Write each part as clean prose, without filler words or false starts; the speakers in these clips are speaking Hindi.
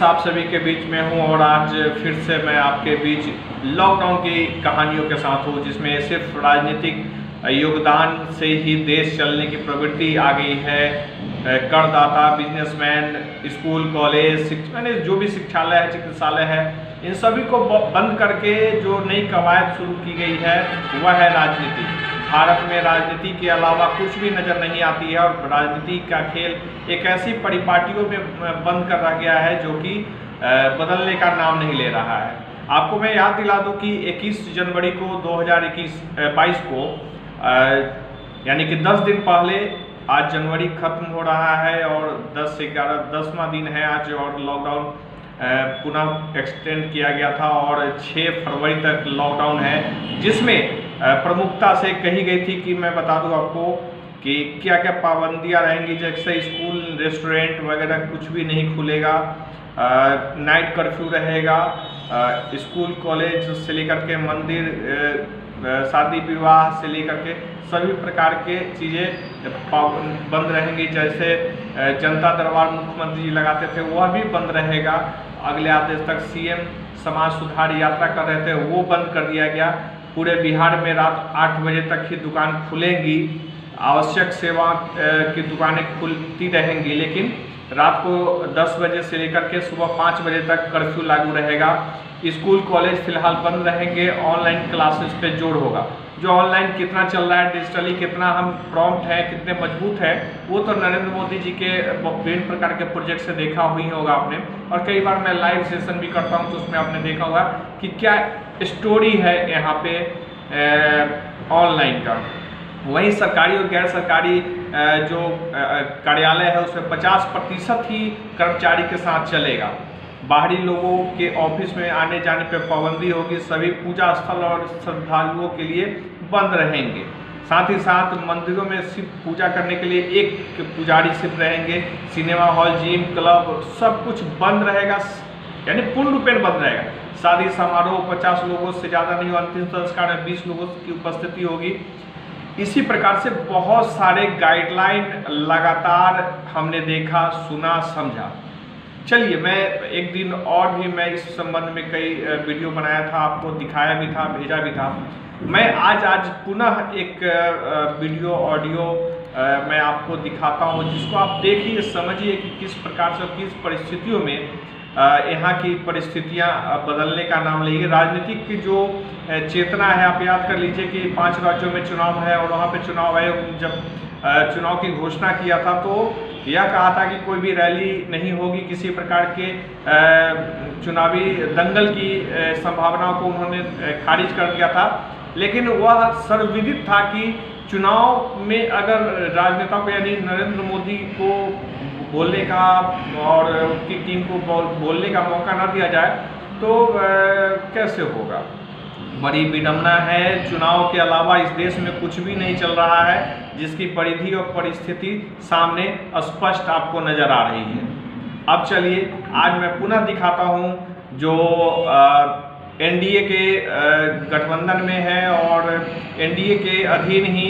आप सभी के बीच में हूं और आज फिर से मैं आपके बीच लॉकडाउन की कहानियों के साथ हूं, जिसमें सिर्फ राजनीतिक योगदान से ही देश चलने की प्रवृत्ति आ गई है। करदाता, बिजनेसमैन, स्कूल, कॉलेज, यानी जो भी शिक्षालय है, चिकित्सालय है, इन सभी को बंद करके जो नई कवायद शुरू की गई है वह है राजनीति। भारत में राजनीति के अलावा कुछ भी नज़र नहीं आती है और राजनीति का खेल एक ऐसी परिपाटियों में बंद कर रहा गया है जो कि बदलने का नाम नहीं ले रहा है। आपको मैं याद दिला दूं कि 21 जनवरी को 2022 को यानी कि 10 दिन पहले आज जनवरी खत्म हो रहा है और 10 से 11 10वां दिन है आज, और लॉकडाउन पुनः एक्सटेंड किया गया था और 6 फरवरी तक लॉकडाउन है, जिसमें प्रमुखता से कही गई थी कि मैं बता दूं आपको कि क्या क्या पाबंदियां रहेंगी। जैसे स्कूल, रेस्टोरेंट वगैरह कुछ भी नहीं खुलेगा, नाइट कर्फ्यू रहेगा, स्कूल, कॉलेज से लेकर के मंदिर, शादी विवाह से लेकर के सभी प्रकार के चीज़ें बंद रहेंगी। जैसे जनता दरबार मुख्यमंत्री जी लगाते थे वह भी बंद रहेगा। अगले आदेश तक सीएम समाज सुधार यात्रा कर रहे थे, वो बंद कर दिया गया। पूरे बिहार में रात 8 बजे तक ही दुकान खुलेंगी, आवश्यक सेवा की दुकानें खुलती रहेंगी, लेकिन रात को 10 बजे से लेकर के सुबह 5 बजे तक कर्फ्यू लागू रहेगा। स्कूल, कॉलेज फिलहाल बंद रहेंगे, ऑनलाइन क्लासेस पे जोर होगा। जो ऑनलाइन कितना चल रहा है, डिजिटली कितना हम प्रॉम्प्ट है, कितने मजबूत है, वो तो नरेंद्र मोदी जी के विभिन्न प्रकार के प्रोजेक्ट से देखा हुई होगा आपने। और कई बार मैं लाइव सेशन भी करता हूँ तो उसमें आपने देखा होगा कि क्या स्टोरी है यहाँ पे ऑनलाइन का। वहीं सरकारी और गैर सरकारी जो कार्यालय है उसमें 50% ही कर्मचारी के साथ चलेगा। बाहरी लोगों के ऑफिस में आने जाने पर पाबंदी होगी। सभी पूजा स्थल और श्रद्धालुओं के लिए बंद रहेंगे। साथ ही साथ मंदिरों में सिर्फ पूजा करने के लिए एक पुजारी सिर्फ रहेंगे। सिनेमा हॉल, जिम, क्लब सब कुछ बंद रहेगा, यानी पूर्ण रूपेण बंद रहेगा। शादी समारोह 50 लोगों से ज़्यादा नहीं, अंतिम संस्कार में 20 लोगों की उपस्थिति होगी। इसी प्रकार से बहुत सारे गाइडलाइन लगातार हमने देखा, सुना, समझा। चलिए, मैं एक दिन और भी मैं इस संबंध में कई वीडियो बनाया था, आपको दिखाया भी था, भेजा भी था। मैं आज पुनः एक वीडियो ऑडियो मैं आपको दिखाता हूं, जिसको आप देखिए, समझिए कि किस प्रकार से, किस परिस्थितियों में यहाँ की परिस्थितियाँ बदलने का नाम लेगी। राजनीतिक की जो चेतना है, आप याद कर लीजिए कि 5 राज्यों में चुनाव है और वहाँ पे चुनाव आयोग जब चुनाव की घोषणा किया था तो यह कहा था कि कोई भी रैली नहीं होगी, किसी प्रकार के चुनावी दंगल की संभावनाओं को उन्होंने खारिज कर दिया था। लेकिन वह सर्वविदित था कि चुनाव में अगर राजनेता को, यानी नरेंद्र मोदी को बोलने का और उनकी टीम को बोलने का मौका ना दिया जाए तो कैसे होगा। बड़ी विडंबना है। चुनाव के अलावा इस देश में कुछ भी नहीं चल रहा है, जिसकी परिधि और परिस्थिति सामने स्पष्ट आपको नजर आ रही है। अब चलिए, आज मैं पुनः दिखाता हूं जो एनडीए के गठबंधन में है और एनडीए के अधीन ही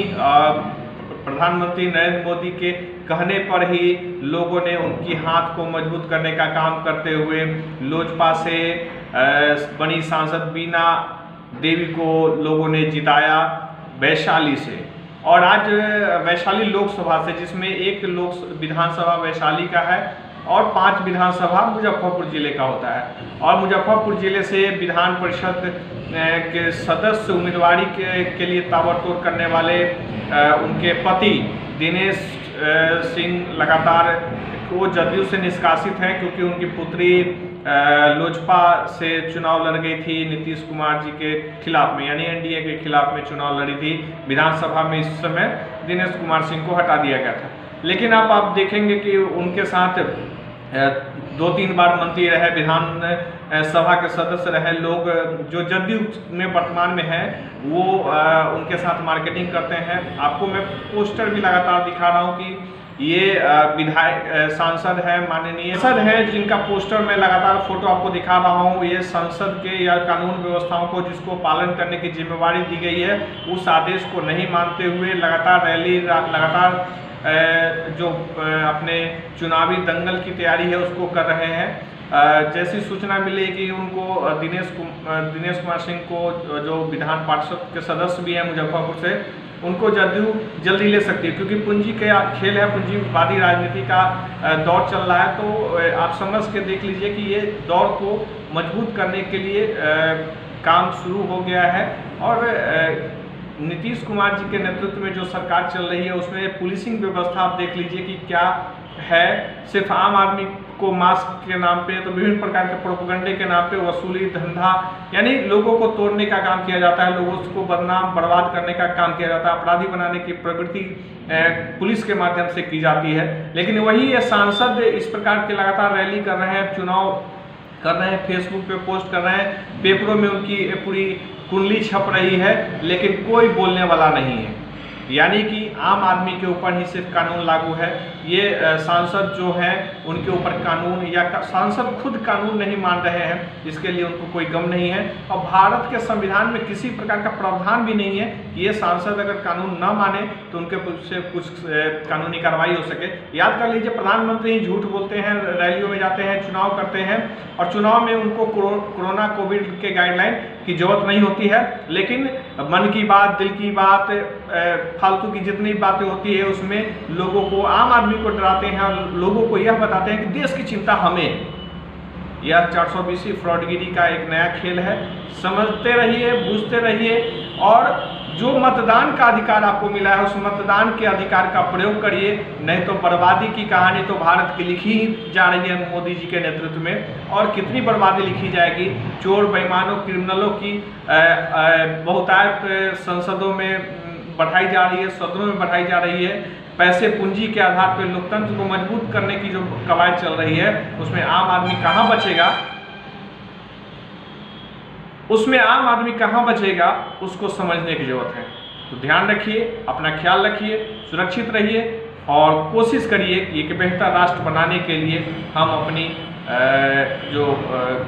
प्रधानमंत्री नरेंद्र मोदी के कहने पर ही लोगों ने उनकी हाथ को मजबूत करने का काम करते हुए लोजपा से बनी सांसद बीना देवी को लोगों ने जिताया वैशाली से। और आज वैशाली लोकसभा से, जिसमें एक विधानसभा वैशाली का है और 5 विधानसभा मुजफ्फरपुर जिले का होता है। और मुजफ्फरपुर जिले से विधान परिषद के सदस्य उम्मीदवारी के लिए ताबड़तोड़ करने वाले उनके पति दिनेश सिंह लगातार वो जदयू से निष्कासित हैं, क्योंकि उनकी पुत्री लोजपा से चुनाव लड़ गई थी नीतीश कुमार जी के खिलाफ में, यानी एनडीए के खिलाफ में चुनाव लड़ी थी विधानसभा में। इस समय दिनेश कुमार सिंह को हटा दिया गया था। लेकिन अब आप देखेंगे कि उनके साथ 2-3 बार मंत्री रहे, विधान सभा के सदस्य रहे लोग जो जदयू में वर्तमान में है, वो उनके साथ मार्केटिंग करते हैं। आपको मैं पोस्टर भी लगातार दिखा रहा हूँ कि ये विधायक सांसद है, माननीय सांसद है, जिनका पोस्टर मैं लगातार फोटो आपको दिखा रहा हूँ। ये संसद के या कानून व्यवस्थाओं को जिसको पालन करने की जिम्मेवारी दी गई है, उस आदेश को नहीं मानते हुए लगातार रैली, लगातार जो अपने चुनावी दंगल की तैयारी है उसको कर रहे हैं। जैसी सूचना मिली कि उनको दिनेश कुमार सिंह को, जो विधान पार्षद के सदस्य भी हैं मुजफ्फरपुर से, उनको जदयू जल्दी ले सकती है, क्योंकि पूंजी का खेल है, पूंजीवादी राजनीति का दौर चल रहा है। तो आप समझ के देख लीजिए कि ये दौर को मजबूत करने के लिए काम शुरू हो गया है। और नीतीश कुमार जी के नेतृत्व में जो सरकार चल रही है उसमें पुलिसिंग व्यवस्था आप देख लीजिए कि क्या है। सिर्फ आम आदमी को मास्क के नाम पे, तो विभिन्न प्रकार के प्रोपेगेंडे के नाम पे वसूली धंधा, यानी लोगों को तोड़ने का काम किया जाता है, लोगों को बदनाम बर्बाद करने का काम किया जाता है, अपराधी बनाने की प्रवृत्ति पुलिस के माध्यम से की जाती है। लेकिन वही ये सांसद इस प्रकार के लगातार रैली कर रहे हैं, चुनाव कर रहे हैं, फेसबुक पे पोस्ट कर रहे हैं, पेपरों में उनकी पूरी कुंडली छप रही है, लेकिन कोई बोलने वाला नहीं है। यानी कि आम आदमी के ऊपर ही सिर्फ कानून लागू है। ये सांसद जो हैं उनके ऊपर कानून, या सांसद खुद कानून नहीं मान रहे हैं, इसके लिए उनको कोई गम नहीं है। और भारत के संविधान में किसी प्रकार का प्रावधान भी नहीं है कि ये सांसद अगर कानून न माने तो उनके से कुछ कानूनी कार्रवाई हो सके। याद कर लीजिए, प्रधानमंत्री ही झूठ बोलते हैं, रैलियों में जाते हैं, चुनाव करते हैं, और चुनाव में उनको कोरोना कोविड के गाइडलाइन की जरूरत नहीं होती है। लेकिन मन की बात, दिल की बात, फालतू की जितनी बातें होती है उसमें लोगों को, आम आदमी को डराते हैं और लोगों को यह बताते हैं कि देश की चिंता हमें है। यह 420 फ्रॉडगिरी का एक नया खेल है। समझते रहिए, बूझते रहिए, और जो मतदान का अधिकार आपको मिला है उस मतदान के अधिकार का प्रयोग करिए, नहीं तो बर्बादी की कहानी तो भारत की लिखी जा रही है मोदी जी के नेतृत्व में। और कितनी बर्बादी लिखी जाएगी, चोर बेईमानों क्रिमिनलों की बहुतायत संसदों में बढ़ाई जा रही है, सदनों में बढ़ाई जा रही है। पैसे पूंजी के आधार पर लोकतंत्र को मजबूत करने की जो कवायद चल रही है उसमें आम आदमी कहाँ बचेगा, उसको समझने की जरूरत है। तो ध्यान रखिए, अपना ख्याल रखिए, सुरक्षित रहिए, और कोशिश करिए कि एक बेहतर राष्ट्र बनाने के लिए हम अपनी जो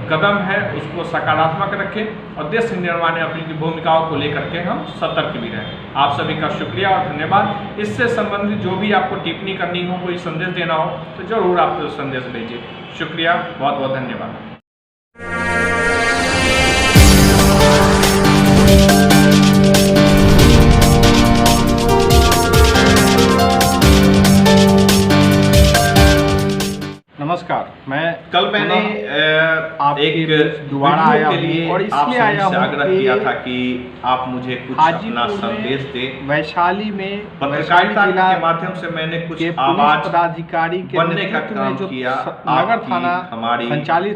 कदम है उसको सकारात्मक रखें, और देश निर्माण में अपनी भूमिकाओं को लेकर के हम सतर्क भी रहें। आप सभी का शुक्रिया और धन्यवाद। इससे संबंधित जो भी आपको टिप्पणी करनी हो, कोई संदेश देना हो, तो जरूर आप संदेश भेजिए। शुक्रिया, बहुत बहुत धन्यवाद। नमस्कार, कल मैंने एक दोबारा आया के लिए और इसलिए आया हूं आग्रह किया था कि आप मुझे कुछ अपना संदेश दें। वैशाली में पत्रकारिता के माध्यम से मैंने कुछ आवाज पदाधिकारी के बनने का काम किया। नगर थाना हमारी संचालित